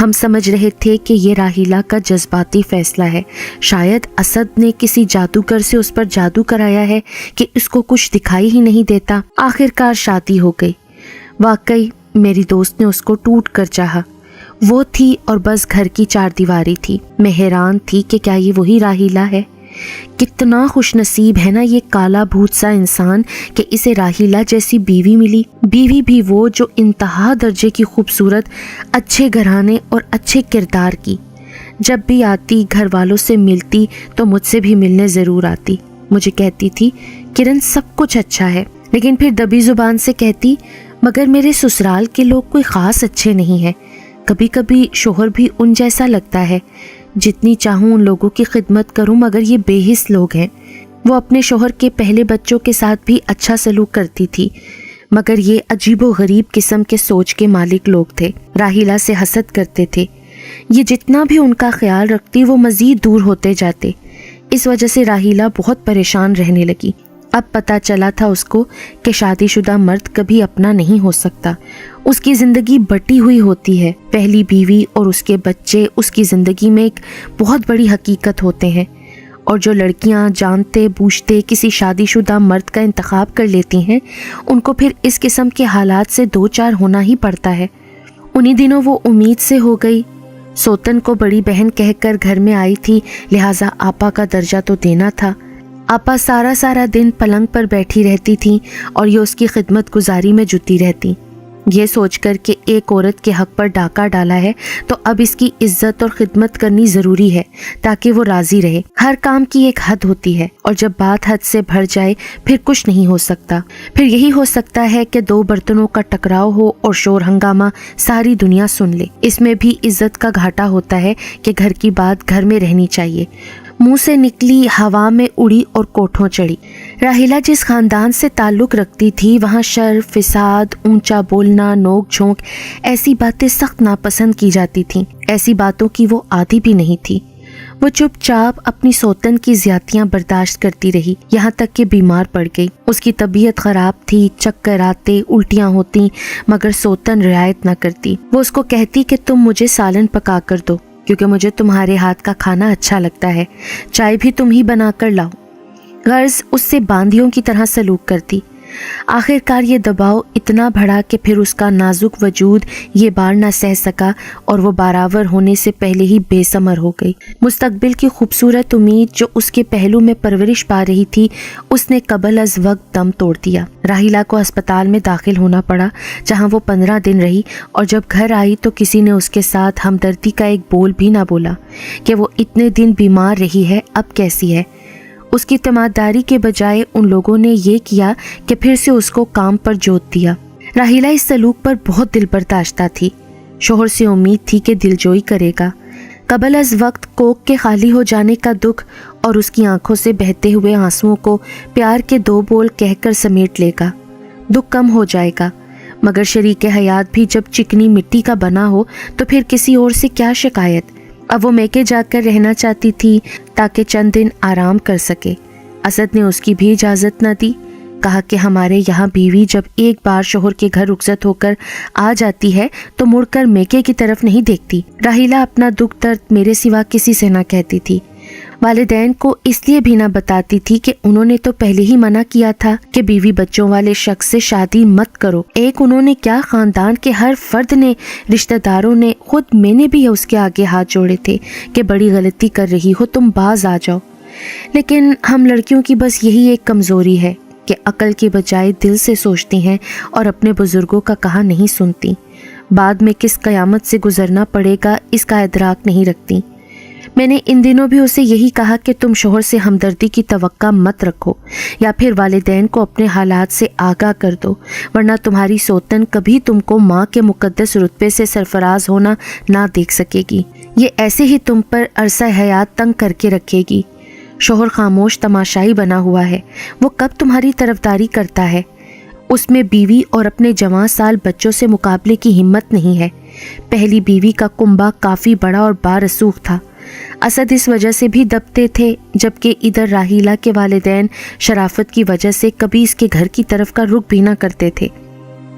ہم سمجھ رہے تھے کہ یہ راحیلہ کا جذباتی فیصلہ ہے، شاید اسد نے کسی جادوگر سے اس پر جادو کرایا ہے کہ اس کو کچھ دکھائی ہی نہیں دیتا۔ آخر کار شادی ہو گئی۔ واقعی میری دوست نے اس کو ٹوٹ کر چاہا، وہ تھی اور بس گھر کی چار دیواری تھی۔ میں حیران تھی کہ کیا یہ وہی راحیلہ ہے؟ کتنا خوش نصیب ہے نا یہ کالا بھوت سا انسان کہ اسے راحیلہ جیسی بیوی ملی، بیوی بھی وہ جو انتہا درجے کی خوبصورت، اچھے گھرانے اور اچھے کردار کی۔ جب بھی آتی گھر والوں سے ملتی تو مجھ سے بھی ملنے ضرور آتی۔ مجھے کہتی تھی کرن سب کچھ اچھا ہے، لیکن پھر دبی زبان سے کہتی مگر میرے سسرال کے لوگ کوئی خاص اچھے نہیں ہیں، کبھی کبھی شوہر بھی ان جیسا لگتا ہے، جتنی چاہوں ان لوگوں کی خدمت کروں مگر یہ بے حس لوگ ہیں۔ وہ اپنے شوہر کے پہلے بچوں کے ساتھ بھی اچھا سلوک کرتی تھی، مگر یہ عجیب و غریب قسم کے سوچ کے مالک لوگ تھے، راحیلہ سے حسد کرتے تھے۔ یہ جتنا بھی ان کا خیال رکھتی وہ مزید دور ہوتے جاتے۔ اس وجہ سے راحیلہ بہت پریشان رہنے لگی۔ اب پتہ چلا تھا اس کو کہ شادی شدہ مرد کبھی اپنا نہیں ہو سکتا، اس کی زندگی بٹی ہوئی ہوتی ہے۔ پہلی بیوی اور اس کے بچے اس کی زندگی میں ایک بہت بڑی حقیقت ہوتے ہیں، اور جو لڑکیاں جانتے بوجھتے کسی شادی شدہ مرد کا انتخاب کر لیتی ہیں ان کو پھر اس قسم کے حالات سے دو چار ہونا ہی پڑتا ہے۔ انہی دنوں وہ امید سے ہو گئی، سوتن کو بڑی بہن کہہ کر گھر میں آئی تھی، لہٰذا آپا کا درجہ تو دینا تھا۔ آپا سارا دن پلنگ پر بیٹھی رہتی تھیں اور یہ اس کی خدمت گزاری میں جٹی رہتی۔ یہ سوچ کر کہ ایک عورت کے حق پر ڈاکہ ڈالا ہے تو اب اس کی عزت اور خدمت کرنی ضروری ہے تاکہ وہ راضی رہے۔ ہر کام کی ایک حد ہوتی ہے اور جب بات حد سے بڑھ جائے پھر کچھ نہیں ہو سکتا۔ پھر یہی ہو سکتا ہے کہ دو برتنوں کا ٹکراؤ ہو اور شور ہنگامہ ساری دنیا سن لے۔ اس میں بھی عزت کا گھاٹا ہوتا ہے کہ گھر کی بات گھر میں رہنی چاہیے، منہ سے نکلی ہوا میں اڑی اور کوٹھوں چڑھی۔ راحیلہ جس خاندان سے تعلق رکھتی تھی وہاں شر، فساد، اونچا بولنا، نوک جھونک ایسی باتیں سخت ناپسند کی جاتی تھیں۔ ایسی باتوں کی وہ عادی بھی نہیں تھی۔ وہ چپ چاپ اپنی سوتن کی زیادتیاں برداشت کرتی رہی، یہاں تک کہ بیمار پڑ گئی۔ اس کی طبیعت خراب تھی، چکر آتے، الٹیاں ہوتی، مگر سوتن رعایت نہ کرتی۔ وہ اس کو کہتی کہ تم مجھے سالن پکا کر دو کیونکہ مجھے تمہارے ہاتھ کا کھانا اچھا لگتا ہے، چائے بھی تم ہی بنا کر لاؤ۔ غرض اس سے باندیوں کی طرح سلوک کرتی۔ آخر کار یہ دباؤ اتنا بڑھا کہ پھر اس کا نازک وجود یہ بار نہ سہ سکا اور وہ باراور ہونے سے پہلے ہی بے ثمر ہو گئی۔ مستقبل کی خوبصورت امید جو اس کے پہلو میں پرورش پا رہی تھی اس نے قبل از وقت دم توڑ دیا۔ راحیلہ کو اسپتال میں داخل ہونا پڑا جہاں وہ 15 دن رہی، اور جب گھر آئی تو کسی نے اس کے ساتھ ہمدردی کا ایک بول بھی نہ بولا کہ وہ اتنے دن بیمار رہی ہے اب کیسی ہے۔ اس کی تیمارداری کے بجائے ان لوگوں نے یہ کیا کہ پھر سے اس کو کام پر جوت دیا۔ راحیلہ اس سلوک پر بہت دل برداشتہ تھی۔ شوہر سے امید تھی کہ دلجوئی کرے گا، قبل از وقت کوکھ کے خالی ہو جانے کا دکھ اور اس کی آنکھوں سے بہتے ہوئے آنسوؤں کو پیار کے دو بول کہہ کر سمیٹ لے گا، دکھ کم ہو جائے گا۔ مگر شریک حیات بھی جب چکنی مٹی کا بنا ہو تو پھر کسی اور سے کیا شکایت۔ اب وہ میکے جا کر رہنا چاہتی تھی تاکہ چند دن آرام کر سکے۔ اسد نے اس کی بھی اجازت نہ دی، کہا کہ ہمارے یہاں بیوی جب ایک بار شوہر کے گھر رخصت ہو کر آ جاتی ہے تو مڑ کر میکے کی طرف نہیں دیکھتی۔ راحیلہ اپنا دکھ درد میرے سوا کسی سے نہ کہتی تھی، والدین کو اس لیے بھی نہ بتاتی تھی کہ انہوں نے تو پہلے ہی منع کیا تھا کہ بیوی بچوں والے شخص سے شادی مت کرو۔ ایک انہوں نے کیا، خاندان کے ہر فرد نے، رشتہ داروں نے، خود میں نے بھی اس کے آگے ہاتھ جوڑے تھے کہ بڑی غلطی کر رہی ہو، تم باز آ جاؤ۔ لیکن ہم لڑکیوں کی بس یہی ایک کمزوری ہے کہ عقل کے بجائے دل سے سوچتی ہیں اور اپنے بزرگوں کا کہا نہیں سنتی، بعد میں کس قیامت سے گزرنا پڑے گا اس کا ادراک نہیں رکھتی۔ میں نے ان دنوں بھی اسے یہی کہا کہ تم شوہر سے ہمدردی کی توقع مت رکھو یا پھر والدین کو اپنے حالات سے آگاہ کر دو، ورنہ تمہاری سوتن کبھی تم کو ماں کے مقدس رتبے سے سرفراز ہونا نہ دیکھ سکے گی۔ یہ ایسے ہی تم پر عرصہ حیات تنگ کر کے رکھے گی۔ شوہر خاموش تماشائی بنا ہوا ہے، وہ کب تمہاری طرفداری کرتا ہے؟ اس میں بیوی اور اپنے جوان سال بچوں سے مقابلے کی ہمت نہیں ہے۔ پہلی بیوی کا کنبہ کافی بڑا اور بارسوخ تھا۔ اسد اس وجہ سے بھی دبتے تھے، جبکہ ادھر راحیلہ کے والدین شرافت کی وجہ سے کبھی اس کے گھر کی طرف کا رخ بھی نہ کرتے تھے۔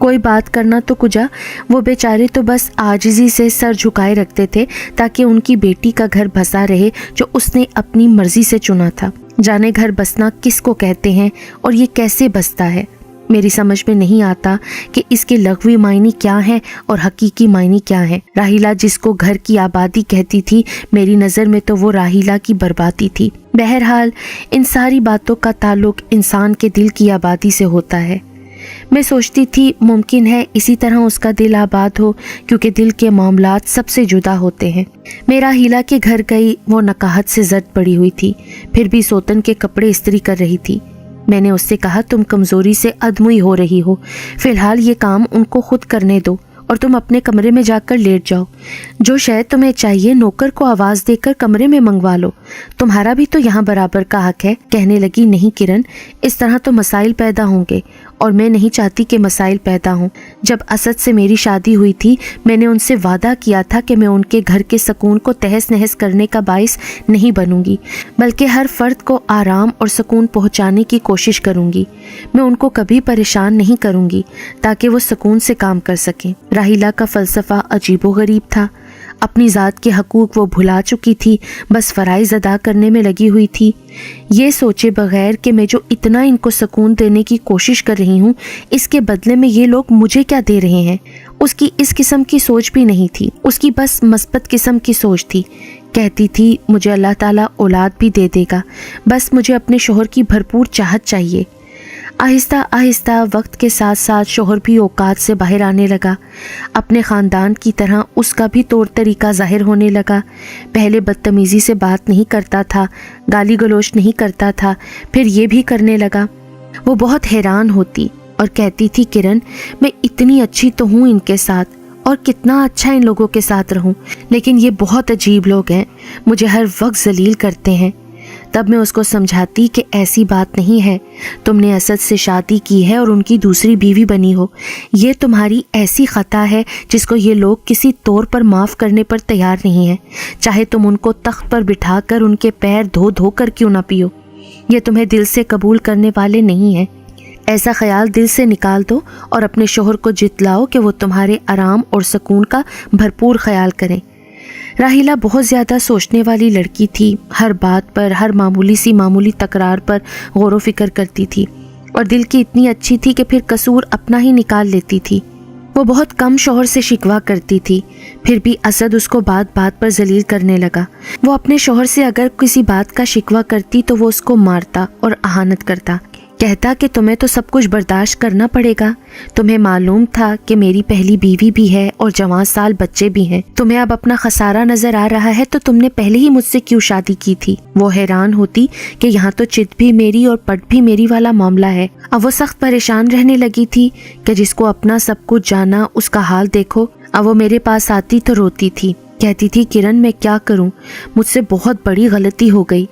کوئی بات کرنا تو کجا، وہ بیچارے تو بس عاجزی سے سر جھکائے رکھتے تھے تاکہ ان کی بیٹی کا گھر بسا رہے جو اس نے اپنی مرضی سے چنا تھا۔ جانے گھر بسنا کس کو کہتے ہیں اور یہ کیسے بستا ہے؟ میری سمجھ میں نہیں آتا کہ اس کے لغوی معنی کیا ہیں اور حقیقی معنی کیا ہیں۔ راحیلہ جس کو گھر کی آبادی کہتی تھی، میری نظر میں تو وہ راحیلہ کی بربادی تھی۔ بہرحال ان ساری باتوں کا تعلق انسان کے دل کی آبادی سے ہوتا ہے۔ میں سوچتی تھی ممکن ہے اسی طرح اس کا دل آباد ہو، کیونکہ دل کے معاملات سب سے جدا ہوتے ہیں۔ میں راحیلہ کے گھر گئی، وہ نکاہت سے زرد پڑی ہوئی تھی، پھر بھی سوتن کے کپڑے استری کر رہی تھی۔ میں نے اس سے کہا تم کمزوری سے ادموئی ہو رہی ہو، فی الحال یہ کام ان کو خود کرنے دو اور تم اپنے کمرے میں جا کر لیٹ جاؤ۔ جو شے تمہیں چاہیے نوکر کو آواز دے کر کمرے میں منگوا لو، تمہارا بھی تو یہاں برابر کا حق ہے۔ کہنے لگی نہیں کرن، اس طرح تو مسائل پیدا ہوں گے اور میں نہیں چاہتی کہ مسائل پیدا ہوں۔ جب اسد سے میری شادی ہوئی تھی میں نے ان سے وعدہ کیا تھا کہ میں ان کے گھر کے سکون کو تہس نہس کرنے کا باعث نہیں بنوں گی، بلکہ ہر فرد کو آرام اور سکون پہنچانے کی کوشش کروں گی۔ میں ان کو کبھی پریشان نہیں کروں گی تاکہ وہ سکون سے کام کر سکیں۔ راحیلہ کا فلسفہ عجیب و غریب تھا۔ اپنی ذات کے حقوق وہ بھلا چکی تھی، بس فرائض ادا کرنے میں لگی ہوئی تھی، یہ سوچے بغیر کہ میں جو اتنا ان کو سکون دینے کی کوشش کر رہی ہوں اس کے بدلے میں یہ لوگ مجھے کیا دے رہے ہیں۔ اس کی اس قسم کی سوچ بھی نہیں تھی، اس کی بس مثبت قسم کی سوچ تھی۔ کہتی تھی مجھے اللہ تعالیٰ اولاد بھی دے دے گا، بس مجھے اپنے شوہر کی بھرپور چاہت چاہیے۔ آہستہ آہستہ وقت کے ساتھ ساتھ شوہر بھی اوقات سے باہر آنے لگا، اپنے خاندان کی طرح اس کا بھی طور طریقہ ظاہر ہونے لگا۔ پہلے بدتمیزی سے بات نہیں کرتا تھا، گالی گلوچ نہیں کرتا تھا، پھر یہ بھی کرنے لگا۔ وہ بہت حیران ہوتی اور کہتی تھی کرن میں اتنی اچھی تو ہوں ان کے ساتھ، اور کتنا اچھا ان لوگوں کے ساتھ رہوں، لیکن یہ بہت عجیب لوگ ہیں، مجھے ہر وقت ذلیل کرتے ہیں۔ تب میں اس کو سمجھاتی کہ ایسی بات نہیں ہے، تم نے اسد سے شادی کی ہے اور ان کی دوسری بیوی بنی ہو، یہ تمہاری ایسی خطا ہے جس کو یہ لوگ کسی طور پر معاف کرنے پر تیار نہیں ہیں، چاہے تم ان کو تخت پر بٹھا کر ان کے پیر دھو دھو کر کیوں نہ پیو، یہ تمہیں دل سے قبول کرنے والے نہیں ہیں۔ ایسا خیال دل سے نکال دو اور اپنے شوہر کو جتلاؤ کہ وہ تمہارے آرام اور سکون کا بھرپور خیال کریں۔ راحیلہ بہت زیادہ سوچنے والی لڑکی تھی، ہر بات پر، ہر معمولی تکرار پر غور و فکر کرتی تھی، اور دل کی اتنی اچھی تھی کہ پھر قصور اپنا ہی نکال لیتی تھی۔ وہ بہت کم شوہر سے شکوہ کرتی تھی، پھر بھی اسد اس کو بات بات پر ذلیل کرنے لگا۔ وہ اپنے شوہر سے اگر کسی بات کا شکوہ کرتی تو وہ اس کو مارتا اور اہانت کرتا، کہتا کہ تمہیں تو سب کچھ برداشت کرنا پڑے گا، تمہیں معلوم تھا کہ میری پہلی بیوی بھی ہے اور جوان سال بچے بھی ہیں، تمہیں اب اپنا خسارہ نظر آ رہا ہے تو تم نے پہلے ہی مجھ سے کیوں شادی کی تھی۔ وہ حیران ہوتی کہ یہاں تو چت بھی میری اور پٹ بھی میری والا معاملہ ہے۔ اب وہ سخت پریشان رہنے لگی تھی کہ جس کو اپنا سب کچھ جانا اس کا حال دیکھو۔ اب وہ میرے پاس آتی تو روتی تھی، کہتی تھی کرن میں کیا کروں، مجھ سے بہت بڑی غلطی ہو گئی،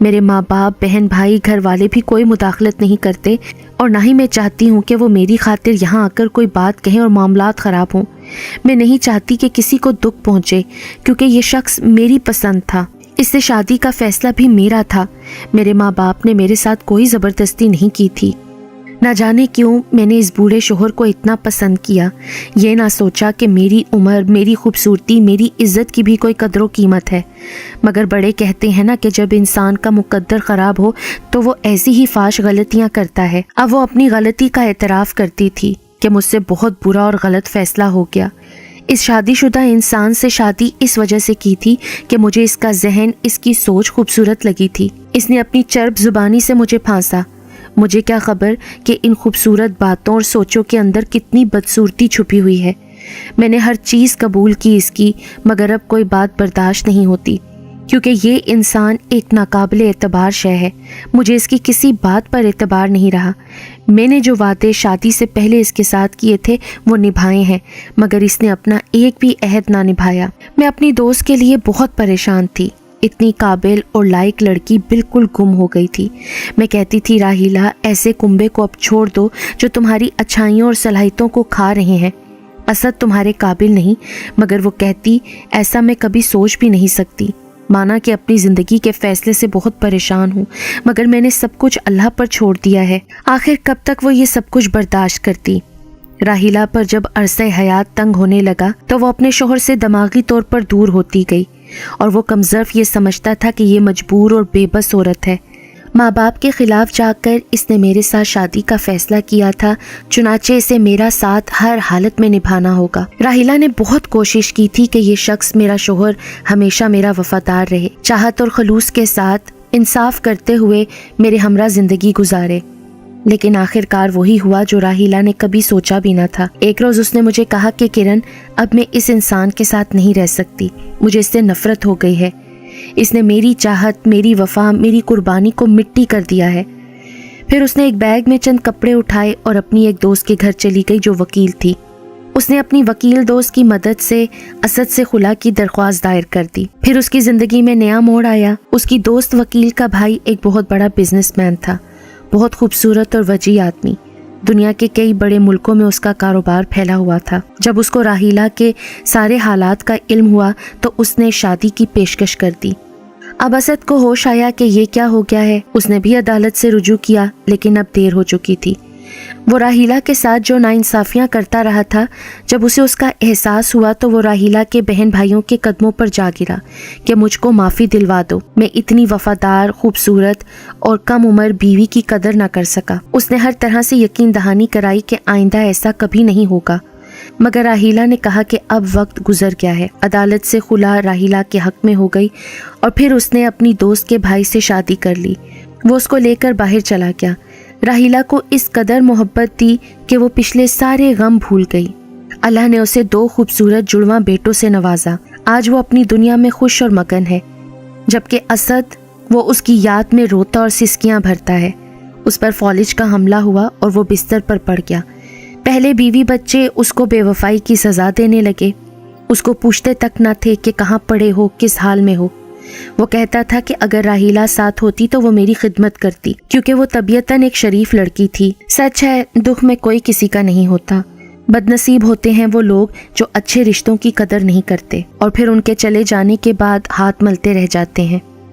میرے ماں باپ بہن بھائی گھر والے بھی کوئی مداخلت نہیں کرتے، اور نہ ہی میں چاہتی ہوں کہ وہ میری خاطر یہاں آ کر کوئی بات کہیں اور معاملات خراب ہوں۔ میں نہیں چاہتی کہ کسی کو دکھ پہنچے، کیونکہ یہ شخص میری پسند تھا، اس سے شادی کا فیصلہ بھی میرا تھا، میرے ماں باپ نے میرے ساتھ کوئی زبردستی نہیں کی تھی۔ نہ جانے کیوں میں نے اس بوڑھے شوہر کو اتنا پسند کیا، یہ نہ سوچا کہ میری عمر، میری خوبصورتی، میری عزت کی بھی کوئی قدر و قیمت ہے۔ مگر بڑے کہتے ہیں نا کہ جب انسان کا مقدر خراب ہو تو وہ ایسی ہی فاش غلطیاں کرتا ہے۔ اب وہ اپنی غلطی کا اعتراف کرتی تھی کہ مجھ سے بہت برا اور غلط فیصلہ ہو گیا۔ اس شادی شدہ انسان سے شادی اس وجہ سے کی تھی کہ مجھے اس کا ذہن، اس کی سوچ خوبصورت لگی تھی۔ اس نے اپنی چرب زبانی سے مجھے پھانسا۔ مجھے کیا خبر کہ ان خوبصورت باتوں اور سوچوں کے اندر کتنی بدصورتی چھپی ہوئی ہے۔ میں نے ہر چیز قبول کی اس کی، مگر اب کوئی بات برداشت نہیں ہوتی، کیونکہ یہ انسان ایک ناقابل اعتبار شے ہے۔ مجھے اس کی کسی بات پر اعتبار نہیں رہا۔ میں نے جو وعدے شادی سے پہلے اس کے ساتھ کیے تھے وہ نبھائے ہیں، مگر اس نے اپنا ایک بھی عہد نہ نبھایا۔ میں اپنی دوست کے لیے بہت پریشان تھی، اتنی قابل اور لائق لڑکی بالکل گم ہو گئی تھی۔ میں کہتی تھی راحیلہ ایسے کنبے کو اب چھوڑ دو جو تمہاری اچھائیوں اور صلاحیتوں کو کھا رہے ہیں۔ اسد تمہارے قابل نہیں، مگر وہ کہتی ایسا میں کبھی سوچ بھی نہیں سکتی۔ مانا کہ اپنی زندگی کے فیصلے سے بہت پریشان ہوں، مگر میں نے سب کچھ اللہ پر چھوڑ دیا ہے، آخر کب تک وہ یہ سب کچھ برداشت کرتی۔ راحیلہ پر جب عرصہ حیات تنگ ہونے لگا تو وہ اپنے شوہر سے دماغی طور پر دور ہوتی گئی اور وہ کمظرف یہ سمجھتا تھا کہ یہ مجبور اور بے بس عورت ہے۔ ماں باپ کے خلاف جا کر اس نے میرے ساتھ شادی کا فیصلہ کیا تھا، چنانچہ اسے میرا ساتھ ہر حالت میں نبھانا ہوگا۔ راحیلہ نے بہت کوشش کی تھی کہ یہ شخص میرا شوہر ہمیشہ میرا وفادار رہے، چاہت اور خلوص کے ساتھ انصاف کرتے ہوئے میرے ہمراہ زندگی گزارے، لیکن آخر کار وہی ہوا جو راحیلہ نے کبھی سوچا بھی نہ تھا۔ ایک روز اس نے مجھے کہا کہ کرن، اب میں اس انسان کے ساتھ نہیں رہ سکتی، مجھے اس سے نفرت ہو گئی ہے، اس نے میری چاہت، میری وفا، میری قربانی کو مٹی کر دیا ہے۔ پھر اس نے ایک بیگ میں چند کپڑے اٹھائے اور اپنی ایک دوست کے گھر چلی گئی جو وکیل تھی۔ اس نے اپنی وکیل دوست کی مدد سے اسد سے خلا کی درخواست دائر کر دی۔ پھر اس کی زندگی میں نیا موڑ آیا۔ اس کی دوست وکیل کا بھائی ایک بہت بڑا بزنس مین تھا، بہت خوبصورت اور وجیح آدمی، دنیا کے کئی بڑے ملکوں میں اس کا کاروبار پھیلا ہوا تھا۔ جب اس کو راحیلہ کے سارے حالات کا علم ہوا تو اس نے شادی کی پیشکش کر دی۔ اب اسد کو ہوش آیا کہ یہ کیا ہو گیا ہے۔ اس نے بھی عدالت سے رجوع کیا، لیکن اب دیر ہو چکی تھی۔ وہ راحیلہ کے ساتھ جو ناانصافیاں کرتا رہا تھا، جب اسے اس کا احساس ہوا تو وہ راحیلہ کے بہن بھائیوں کے قدموں پر جا گرا کہ مجھ کو معافی دلوا دو، میں اتنی وفادار، خوبصورت اور کم عمر بیوی کی قدر نہ کر سکا۔ اس نے ہر طرح سے یقین دہانی کرائی کہ آئندہ ایسا کبھی نہیں ہوگا، مگر راحیلہ نے کہا کہ اب وقت گزر گیا ہے۔ عدالت سے خلا راحیلہ کے حق میں ہو گئی اور پھر اس نے اپنی دوست کے بھائی سے شادی کر لی۔ وہ اس کو لے کر باہر چلا گیا۔ راحیلہ کو اس قدر محبت دی کہ وہ پچھلے سارے غم بھول گئی۔ اللہ نے اسے 2 خوبصورت جڑواں بیٹوں سے نوازا۔ آج وہ اپنی دنیا میں خوش اور مگن ہے، جبکہ اسد وہ اس کی یاد میں روتا اور سسکیاں بھرتا ہے۔ اس پر فالج کا حملہ ہوا اور وہ بستر پر پڑ گیا۔ پہلے بیوی بچے اس کو بے وفائی کی سزا دینے لگے، اس کو پوچھتے تک نہ تھے کہ کہاں پڑے ہو، کس حال میں ہو۔ وہ کہتا تھا کہ اگر راحیلہ ساتھ ہوتی تو وہ میری خدمت کرتی، کیونکہ وہ طبیعتاً ایک شریف لڑکی تھی۔ سچ ہے، دکھ میں کوئی کسی کا نہیں ہوتا۔ بد نصیب ہوتے ہیں وہ لوگ جو اچھے رشتوں کی قدر نہیں کرتے اور پھر ان کے چلے جانے کے بعد ہاتھ ملتے رہ جاتے ہیں۔